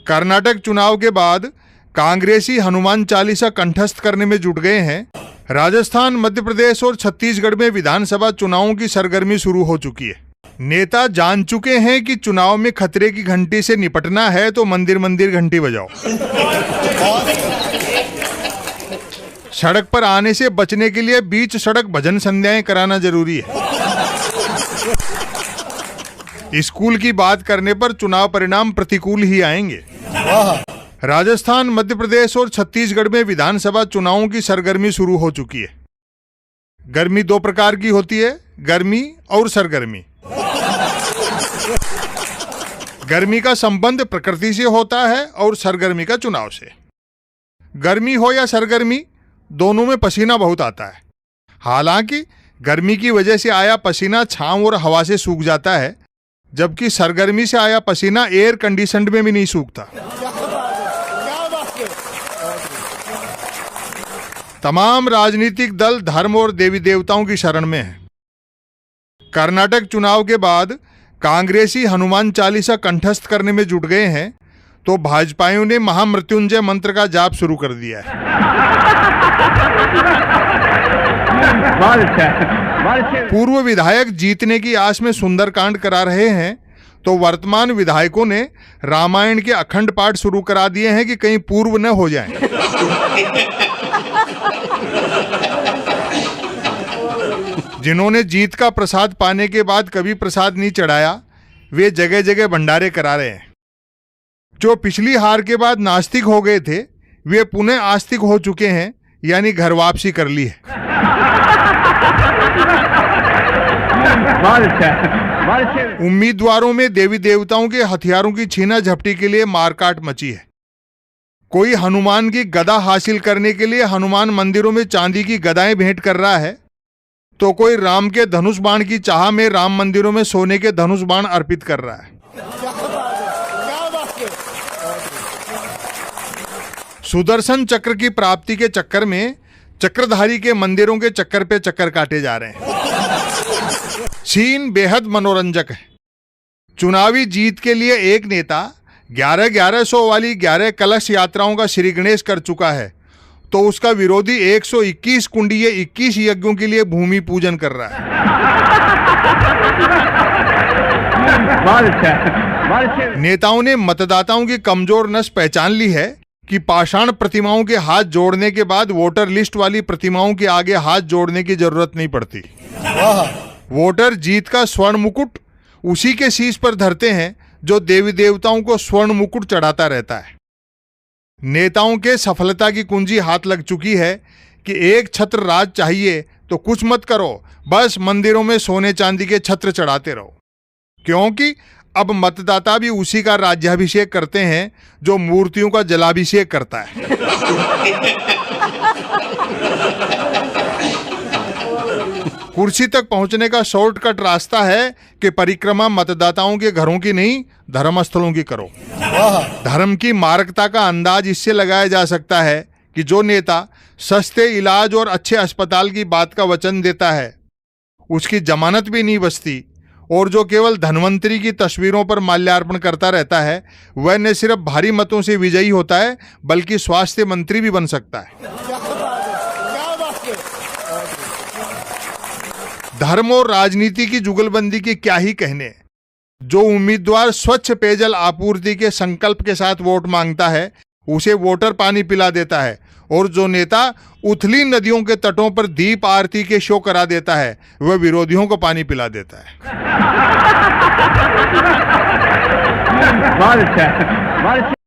कर्नाटक चुनाव के बाद कांग्रेसी हनुमान चालीसा कंठस्थ करने में जुट गए हैं। राजस्थान, मध्य प्रदेश और छत्तीसगढ़ में विधानसभा चुनावों की सरगर्मी शुरू हो चुकी है। नेता जान चुके हैं कि चुनाव में खतरे की घंटी से निपटना है तो मंदिर मंदिर घंटी बजाओ। सड़क पर आने से बचने के लिए बीच सड़क भजन संध्याएं कराना जरूरी है। स्कूल की बात करने पर चुनाव परिणाम प्रतिकूल ही आएंगे। राजस्थान, मध्य प्रदेश और छत्तीसगढ़ में विधानसभा चुनावों की सरगर्मी शुरू हो चुकी है। गर्मी दो प्रकार की होती है, गर्मी और सरगर्मी। गर्मी का संबंध प्रकृति से होता है और सरगर्मी का चुनाव से। गर्मी हो या सरगर्मी, दोनों में पसीना बहुत आता है। हालांकि गर्मी की वजह से आया पसीना छांव और हवा से सूख जाता है, जबकि सरगर्मी से आया पसीना एयर कंडीशनड में भी नहीं सूखता। तमाम राजनीतिक दल धर्म और देवी देवताओं की शरण में हैं। कर्नाटक चुनाव के बाद कांग्रेसी हनुमान चालीसा कंठस्थ करने में जुट गए हैं तो भाजपाइयों ने महामृत्युंजय मंत्र का जाप शुरू कर दिया है। पूर्व विधायक जीतने की आस में सुंदरकांड करा रहे हैं तो वर्तमान विधायकों ने रामायण के अखंड पाठ शुरू करा दिए हैं कि कहीं पूर्व न हो जाएं। जिन्होंने जीत का प्रसाद पाने के बाद कभी प्रसाद नहीं चढ़ाया, वे जगह जगह भंडारे करा रहे हैं। जो पिछली हार के बाद नास्तिक हो गए थे, वे पुनः आस्तिक हो चुके हैं, यानी घर वापसी कर ली है। उम्मीदवारों में देवी देवताओं के हथियारों की छीना झपटी के लिए मारकाट मची है। कोई हनुमान की गदा हासिल करने के लिए हनुमान मंदिरों में चांदी की गदाएं भेंट कर रहा है, तो कोई राम के धनुष बाण की चाह में राम मंदिरों में सोने के धनुष बाण अर्पित कर रहा है। सुदर्शन चक्र की प्राप्ति के चक्कर में चक्रधारी के मंदिरों के चक्कर पे चक्कर काटे जा रहे हैं। सीन बेहद मनोरंजक है। चुनावी जीत के लिए एक नेता 1100 वाली 11 कलश यात्राओं का श्री गणेश कर चुका है, तो उसका विरोधी 121 कुंडीय 21 यज्ञों के लिए भूमि पूजन कर रहा है। नेताओं ने मतदाताओं की कमजोर नस पहचान ली है कि पाषाण प्रतिमाओं के हाथ जोड़ने के बाद वोटर लिस्ट वाली प्रतिमाओं के आगे हाथ जोड़ने की जरूरत नहीं पड़ती। वोटर जीत का स्वर्ण मुकुट उसी के शीश पर धरते हैं जो देवी देवताओं को स्वर्ण मुकुट चढ़ाता रहता है। नेताओं के सफलता की कुंजी हाथ लग चुकी है कि एक छत्र राज चाहिए तो कुछ मत करो, बस मंदिरों में सोने चांदी के छत्र चढ़ाते रहो, क्योंकि अब मतदाता भी उसी का राज्याभिषेक करते हैं जो मूर्तियों का जलाभिषेक करता है। कुर्सी तक पहुंचने का शॉर्टकट रास्ता है कि परिक्रमा मतदाताओं के घरों की नहीं, धर्मस्थलों की करो। धर्म की मारकता का अंदाज इससे लगाया जा सकता है कि जो नेता सस्ते इलाज और अच्छे अस्पताल की बात का वचन देता है, उसकी जमानत भी नहीं बचती, और जो केवल धनवंतरी की तस्वीरों पर माल्यार्पण करता रहता है, वह न सिर्फ भारी मतों से विजयी होता है बल्कि स्वास्थ्य मंत्री भी बन सकता है। धर्म और राजनीति की जुगलबंदी की क्या ही कहने। जो उम्मीदवार स्वच्छ पेयजल आपूर्ति के संकल्प के साथ वोट मांगता है, उसे वोटर पानी पिला देता है, और जो नेता उथली नदियों के तटों पर दीप आरती के शो करा देता है, वह विरोधियों को पानी पिला देता है।